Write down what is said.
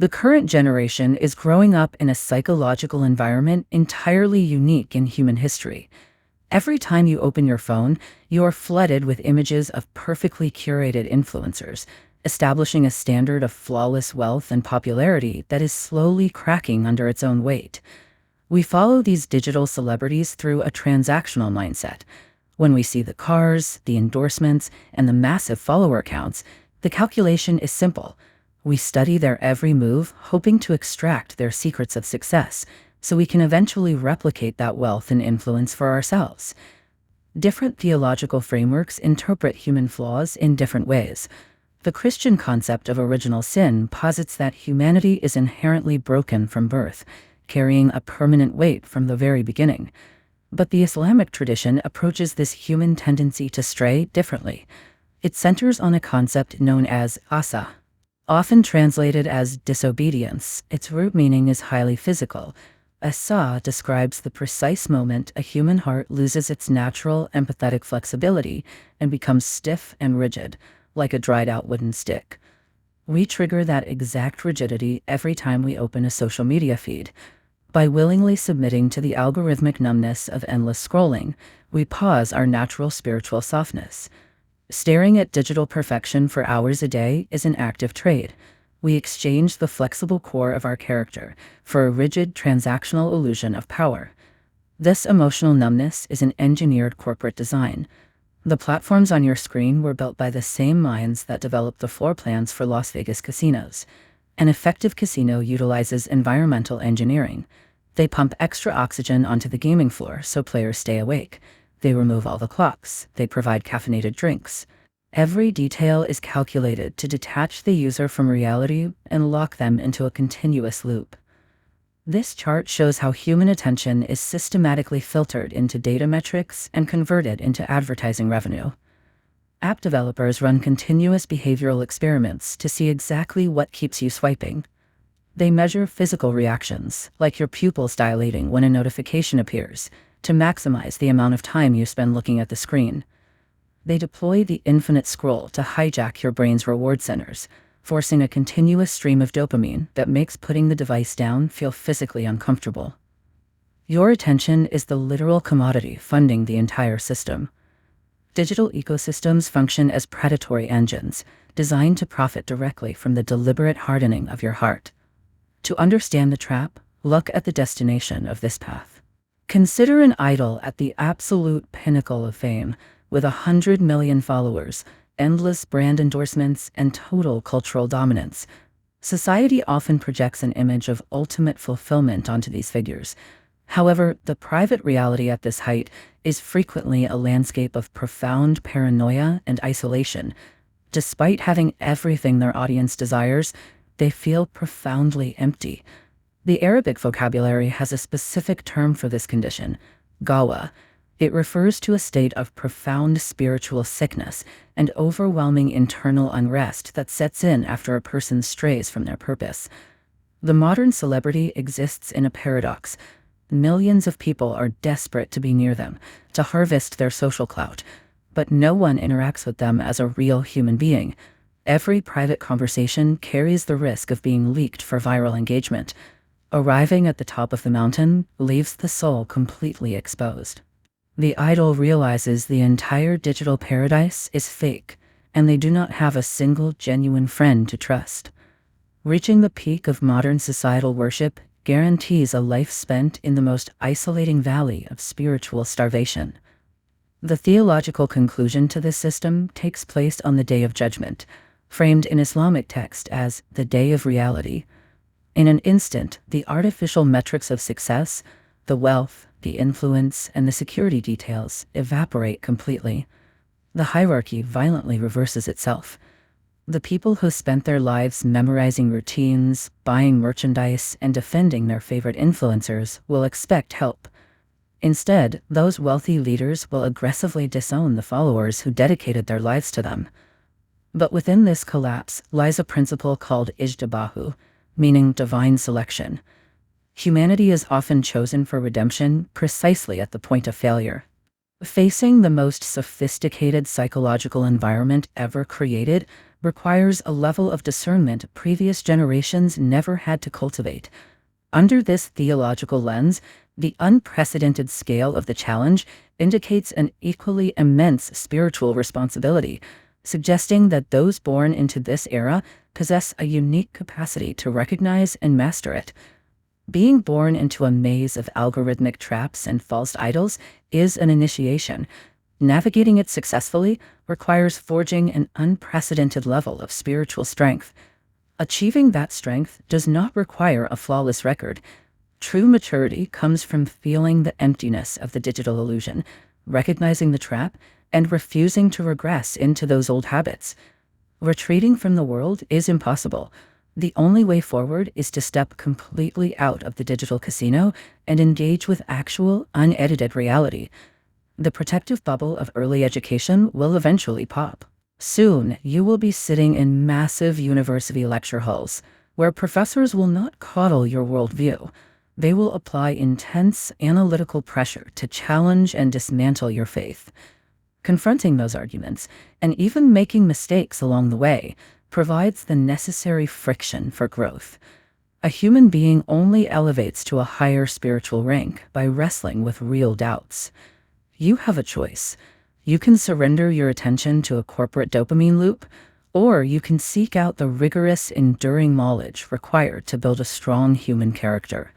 The current generation is growing up in a psychological environment entirely unique in human history. Every time you open your phone, you are flooded with images of perfectly curated influencers, establishing a standard of flawless wealth and popularity that is slowly cracking under its own weight. We follow these digital celebrities through a transactional mindset. When we see the cars, the endorsements, and the massive follower counts, the calculation is simple. We study their every move, hoping to extract their secrets of success, so we can eventually replicate that wealth and influence for ourselves. Different theological frameworks interpret human flaws in different ways. The Christian concept of original sin posits that humanity is inherently broken from birth, carrying a permanent weight from the very beginning. But the Islamic tradition approaches this human tendency to stray differently. It centers on a concept known as asa. Often translated as disobedience, its root meaning is highly physical. Asa describes the precise moment a human heart loses its natural empathetic flexibility and becomes stiff and rigid, like a dried-out wooden stick. We trigger that exact rigidity every time we open a social media feed. By willingly submitting to the algorithmic numbness of endless scrolling, we pause our natural spiritual softness. Staring at digital perfection for hours a day is an active trade. We exchange the flexible core of our character for a rigid transactional illusion of power. This emotional numbness is an engineered corporate design. The platforms on your screen were built by the same minds that developed the floor plans for Las Vegas casinos. An effective casino utilizes environmental engineering. They pump extra oxygen onto the gaming floor so players stay awake. They remove all the clocks. They provide caffeinated drinks. Every detail is calculated to detach the user from reality and lock them into a continuous loop. This chart shows how human attention is systematically filtered into data metrics and converted into advertising revenue. App developers run continuous behavioral experiments to see exactly what keeps you swiping. They measure physical reactions, like your pupils dilating when a notification appears, to maximize the amount of time you spend looking at the screen. They deploy the infinite scroll to hijack your brain's reward centers, forcing a continuous stream of dopamine that makes putting the device down feel physically uncomfortable. Your attention is the literal commodity funding the entire system. Digital ecosystems function as predatory engines, designed to profit directly from the deliberate hardening of your heart. To understand the trap, look at the destination of this path. Consider an idol at the absolute pinnacle of fame, with 100 million followers, endless brand endorsements, and total cultural dominance. Society often projects an image of ultimate fulfillment onto these figures. However, the private reality at this height is frequently a landscape of profound paranoia and isolation. Despite having everything their audience desires, they feel profoundly empty. The Arabic vocabulary has a specific term for this condition, gawa. It refers to a state of profound spiritual sickness and overwhelming internal unrest that sets in after a person strays from their purpose. The modern celebrity exists in a paradox. Millions of people are desperate to be near them, to harvest their social clout, but no one interacts with them as a real human being. Every private conversation carries the risk of being leaked for viral engagement. Arriving at the top of the mountain leaves the soul completely exposed. The idol realizes the entire digital paradise is fake, and they do not have a single genuine friend to trust. Reaching the peak of modern societal worship guarantees a life spent in the most isolating valley of spiritual starvation. The theological conclusion to this system takes place on the Day of Judgment, framed in Islamic text as the Day of Reality. In an instant, the artificial metrics of success, the wealth, the influence, and the security details evaporate completely. The hierarchy violently reverses itself. The people who spent their lives memorizing routines, buying merchandise, and defending their favorite influencers will expect help. Instead, those wealthy leaders will aggressively disown the followers who dedicated their lives to them. But within this collapse lies a principle called ijtibahu, meaning divine selection. Humanity is often chosen for redemption precisely at the point of failure. Facing the most sophisticated psychological environment ever created, requires a level of discernment previous generations never had to cultivate. Under this theological lens, the unprecedented scale of the challenge indicates an equally immense spiritual responsibility, suggesting that those born into this era possess a unique capacity to recognize and master it. Being born into a maze of algorithmic traps and false idols is an initiation. Navigating it successfully requires forging an unprecedented level of spiritual strength. Achieving that strength does not require a flawless record. True maturity comes from feeling the emptiness of the digital illusion, recognizing the trap, and refusing to regress into those old habits. Retreating from the world is impossible. The only way forward is to step completely out of the digital casino and engage with actual, unedited reality. The protective bubble of early education will eventually pop. Soon, you will be sitting in massive university lecture halls, where professors will not coddle your worldview. They will apply intense analytical pressure to challenge and dismantle your faith. Confronting those arguments, and even making mistakes along the way, provides the necessary friction for growth. A human being only elevates to a higher spiritual rank by wrestling with real doubts. You have a choice. You can surrender your attention to a corporate dopamine loop, or you can seek out the rigorous, enduring knowledge required to build a strong human character.